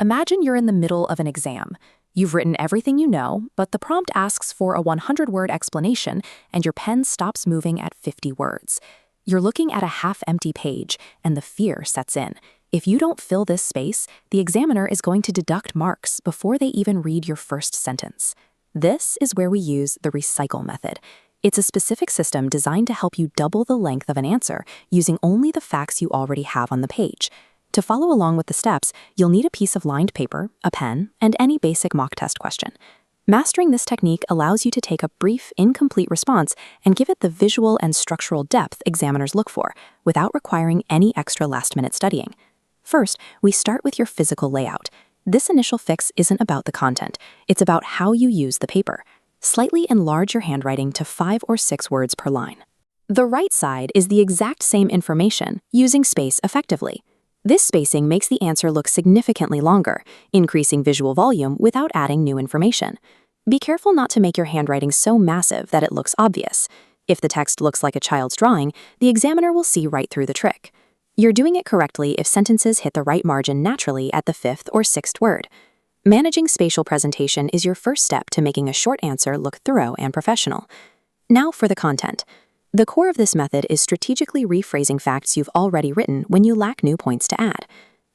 Imagine you're in the middle of an exam. You've written everything you know, but the prompt asks for a 100-word explanation, and your pen stops moving at 50 words. You're looking at a half-empty page, and the fear sets in. If you don't fill this space, the examiner is going to deduct marks before they even read your first sentence. This is where we use the recycle method. It's a specific system designed to help you double the length of an answer using only the facts you already have on the page. To follow along with the steps, you'll need a piece of lined paper, a pen, and any basic mock test question. Mastering this technique allows you to take a brief, incomplete response and give it the visual and structural depth examiners look for, without requiring any extra last-minute studying. First, we start with your physical layout. This initial fix isn't about the content, it's about how you use the paper. Slightly enlarge your handwriting to 5 or 6 words per line. The right side is the exact same information, using space effectively. This spacing makes the answer look significantly longer, increasing visual volume without adding new information. Be careful not to make your handwriting so massive that it looks obvious. If the text looks like a child's drawing, the examiner will see right through the trick. You're doing it correctly if sentences hit the right margin naturally at the 5th or 6th word. Managing spatial presentation is your first step to making a short answer look thorough and professional. Now for the content. The core of this method is strategically rephrasing facts you've already written when you lack new points to add.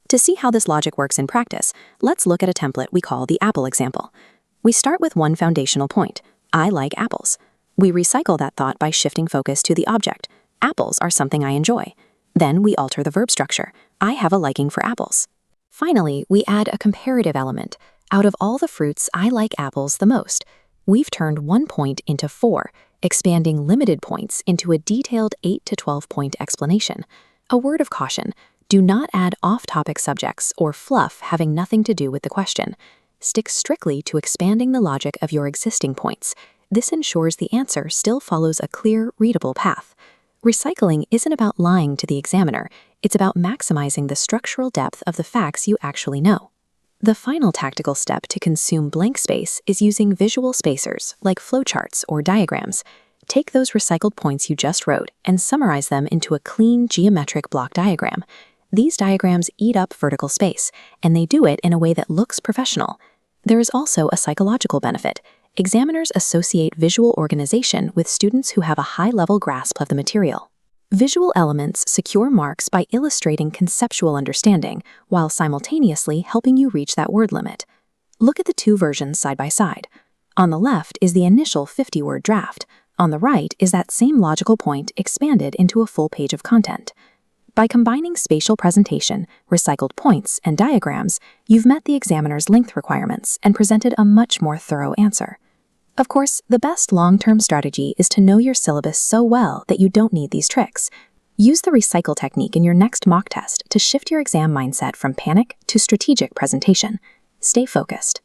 To see how this logic works in practice, let's look at a template we call the apple example. We start with one foundational point: I like apples. We recycle that thought by shifting focus to the object. Apples are something I enjoy. Then we alter the verb structure. I have a liking for apples. Finally, we add a comparative element. Out of all the fruits, I like apples the most. We've turned 1 point into 4, expanding limited points into a detailed 8 to 12-point explanation. A word of caution: do not add off-topic subjects or fluff having nothing to do with the question. Stick strictly to expanding the logic of your existing points. This ensures the answer still follows a clear, readable path. Recycling isn't about lying to the examiner, it's about maximizing the structural depth of the facts you actually know. The final tactical step to consume blank space is using visual spacers, like flowcharts or diagrams. Take those recycled points you just wrote and summarize them into a clean geometric block diagram. These diagrams eat up vertical space, and they do it in a way that looks professional. There is also a psychological benefit. Examiners associate visual organization with students who have a high-level grasp of the material. Visual elements secure marks by illustrating conceptual understanding, while simultaneously helping you reach that word limit. Look at the two versions side by side. On the left is the initial 50-word draft. On the right is that same logical point expanded into a full page of content. By combining spatial presentation, recycled points, and diagrams, you've met the examiner's length requirements and presented a much more thorough answer. Of course, the best long-term strategy is to know your syllabus so well that you don't need these tricks. Use the recycle technique in your next mock test to shift your exam mindset from panic to strategic presentation. Stay focused.